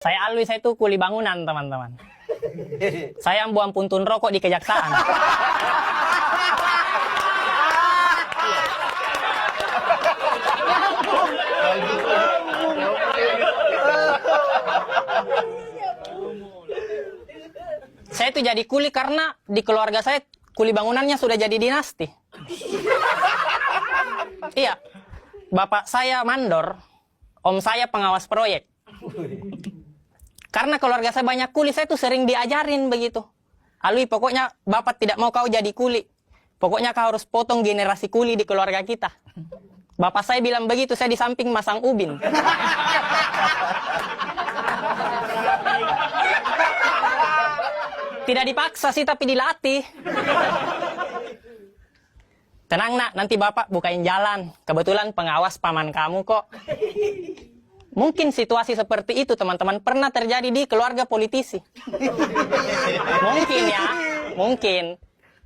Saya Alwi, saya itu kuli bangunan, teman-teman. Saya buang puntun rokok di kejaksaan. Saya itu jadi kuli karena di keluarga saya kuli bangunannya sudah jadi dinasti. Iya, bapak saya mandor, om saya pengawas proyek. Karena keluarga saya banyak kuli, saya tuh sering diajarin begitu. Alwi, pokoknya bapak tidak mau kau jadi kuli. Pokoknya kau harus potong generasi kuli di keluarga kita. Bapak saya bilang begitu, saya di samping masang ubin. Tidak dipaksa sih, tapi dilatih. Tenang nak, nanti bapak bukain jalan. Kebetulan pengawas paman kamu kok. Mungkin situasi seperti itu teman-teman pernah terjadi di keluarga politisi. Mungkin ya, mungkin.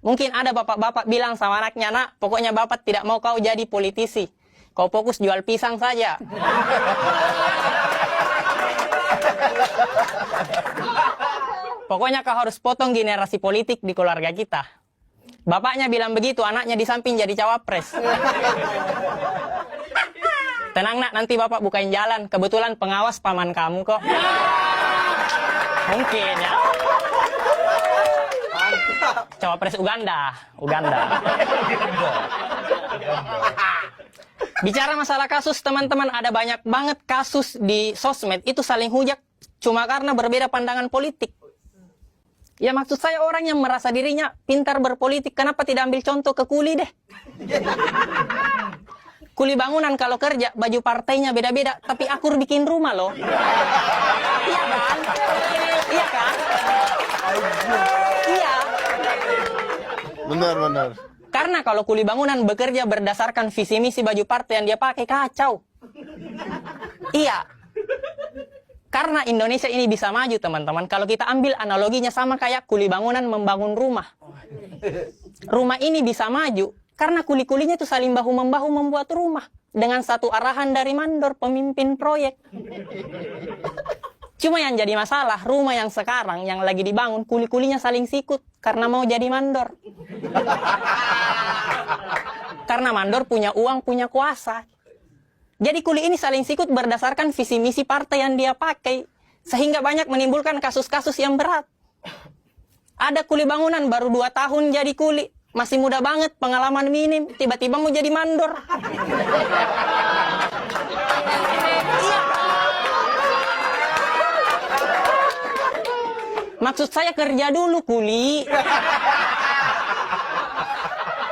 Mungkin ada bapak-bapak bilang sama anaknya, nak, pokoknya bapak tidak mau kau jadi politisi. Kau fokus jual pisang saja. Pokoknya kau harus potong generasi politik di keluarga kita. Bapaknya bilang begitu, anaknya di samping jadi cawapres. Tenang nak, nanti bapak bukain jalan. Kebetulan pengawas paman kamu kok. Mungkin ya. Cawapres Uganda. Bicara masalah kasus, teman-teman, ada banyak banget kasus di sosmed itu saling hujat cuma karena berbeda pandangan politik. Ya maksud saya orang yang merasa dirinya pintar berpolitik, kenapa tidak ambil contoh ke kuli deh? Kuli bangunan kalau kerja, baju partainya beda-beda, tapi akur bikin rumah loh. Iya kan? Iya kan? Iya. Benar. Karena kalau kuli bangunan bekerja berdasarkan visi misi baju partai yang dia pakai, kacau. Iya. Karena Indonesia ini bisa maju, teman-teman. Kalau kita ambil analoginya sama kayak kuli bangunan membangun rumah. Rumah ini bisa maju karena kuli-kulinya itu saling bahu-membahu membuat rumah. Dengan satu arahan dari mandor, pemimpin proyek. Cuma yang jadi masalah, rumah yang sekarang, yang lagi dibangun, kuli-kulinya saling sikut. Karena mau jadi mandor. Karena mandor punya uang, punya kuasa. Jadi kuli ini saling sikut berdasarkan visi misi partai yang dia pakai. Sehingga banyak menimbulkan kasus-kasus yang berat. Ada kuli bangunan baru 2 tahun jadi kuli. Masih muda banget, pengalaman minim, tiba-tiba mau jadi mandor. Iya. Maksud saya kerja dulu kuli.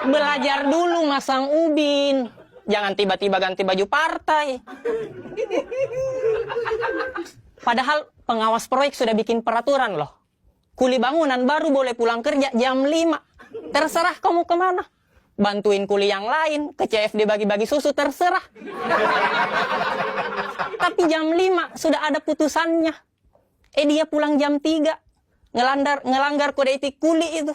Belajar dulu masang ubin. Jangan tiba-tiba ganti baju partai. Padahal pengawas proyek sudah bikin peraturan loh. Kuli bangunan baru boleh pulang kerja jam 5. Terserah kamu kemana. Bantuin kuli yang lain, ke CFD bagi-bagi susu, terserah. Tapi jam 5 sudah ada putusannya. Dia pulang jam 3. Ngelanggar kode etik kuli itu.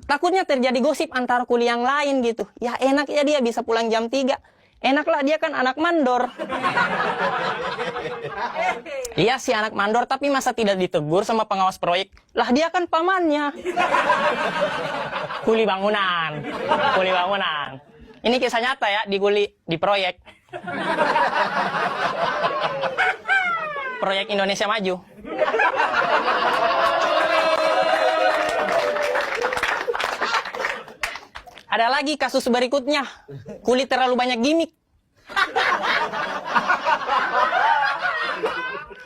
Takutnya terjadi gosip antara kuli yang lain gitu. Ya enak ya dia bisa pulang jam 3. Enaklah dia kan anak mandor. Iya sih anak mandor, tapi masa tidak ditegur sama pengawas proyek? Lah dia kan pamannya. Kuli bangunan. Ini kisah nyata ya di proyek. Proyek Indonesia Maju. Ada lagi kasus berikutnya. Kuli terlalu banyak gimmick.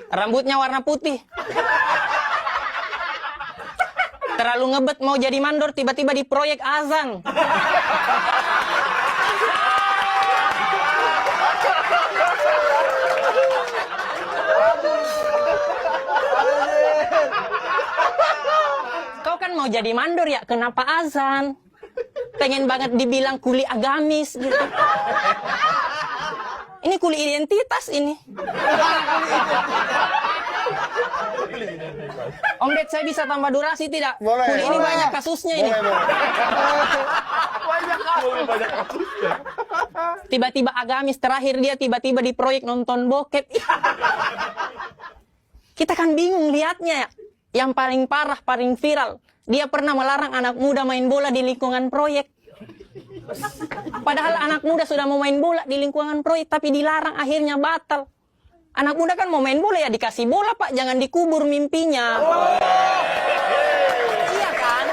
Rambutnya warna putih. Terlalu ngebet mau jadi mandor, tiba-tiba di proyek azan. Kau kan mau jadi mandor ya, kenapa azan? Pengen banget dibilang kuli agamis gitu. Ini kuli identitas ini. Om Ded, saya bisa tambah durasi tidak? Boleh. Kuli ini Boleh. banyak kasusnya ini. Banyak kasusnya. Tiba-tiba agamis, terakhir dia tiba-tiba di proyek nonton bokep. Kita kan bingung lihatnya ya. Yang paling parah, paling viral, dia pernah melarang anak muda main bola di lingkungan proyek. Padahal anak muda sudah mau main bola di lingkungan proyek, tapi dilarang, akhirnya batal. Anak muda kan mau main bola ya dikasih bola, Pak, jangan dikubur mimpinya. Iya kan?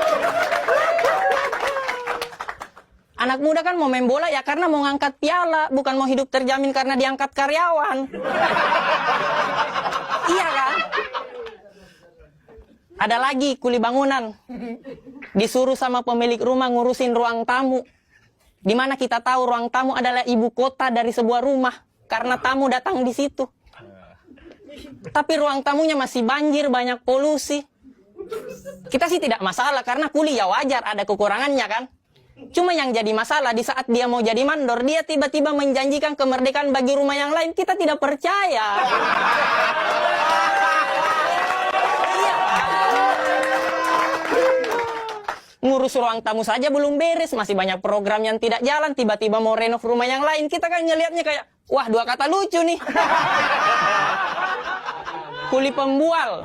Anak muda kan mau main bola ya karena mau ngangkat piala, bukan mau hidup terjamin karena diangkat karyawan. Iya kan? Ada lagi kuli bangunan. Disuruh sama pemilik rumah ngurusin ruang tamu. Di mana kita tahu ruang tamu adalah ibu kota dari sebuah rumah. Karena tamu datang di situ. Tapi ruang tamunya masih banjir, banyak polusi. Kita sih tidak masalah karena kuli ya wajar, ada kekurangannya kan. Cuma yang jadi masalah di saat dia mau jadi mandor, dia tiba-tiba menjanjikan kemerdekaan bagi rumah yang lain. Kita tidak percaya. Ngurus ruang tamu saja belum beres, masih banyak program yang tidak jalan, tiba-tiba mau renov rumah yang lain, kita kan ngelihatnya kayak, wah, dua kata lucu nih. Kuli pembual.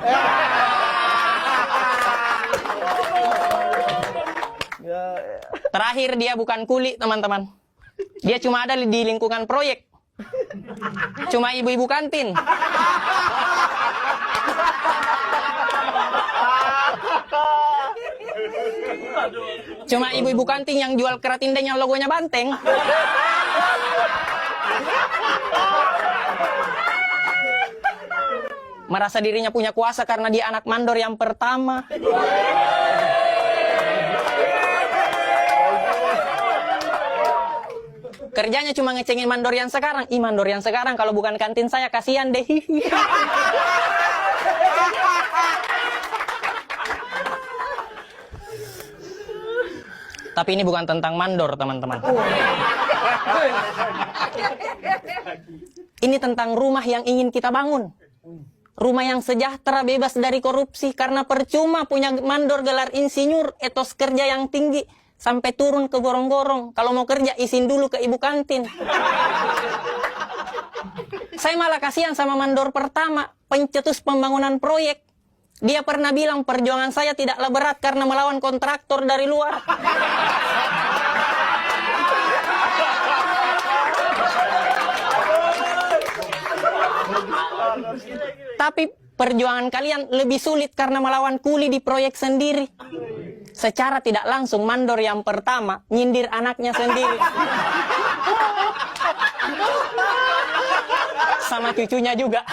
Terakhir dia bukan kuli, teman-teman. Dia cuma ada di lingkungan proyek. Cuma ibu-ibu kantin. Cuma ibu-ibu kantin yang jual keratin yang logonya banteng. Merasa dirinya punya kuasa karena dia anak mandor yang pertama. Kerjanya cuma ngecengin mandor yang sekarang. Ih, mandor yang sekarang kalau bukan kantin saya kasihan deh. Tapi ini bukan tentang mandor, teman-teman. Ini tentang rumah yang ingin kita bangun. Rumah yang sejahtera, bebas dari korupsi. Karena percuma punya mandor gelar insinyur, etos kerja yang tinggi. Sampai turun ke gorong-gorong. Kalau mau kerja, izin dulu ke ibu kantin. Saya malah kasihan sama mandor pertama, pencetus pembangunan proyek. Dia pernah bilang, perjuangan saya tidaklah berat karena melawan kontraktor dari luar. Tapi perjuangan kalian lebih sulit karena melawan kuli di proyek sendiri. Secara tidak langsung, mandor yang pertama nyindir anaknya sendiri. Sama cucunya juga.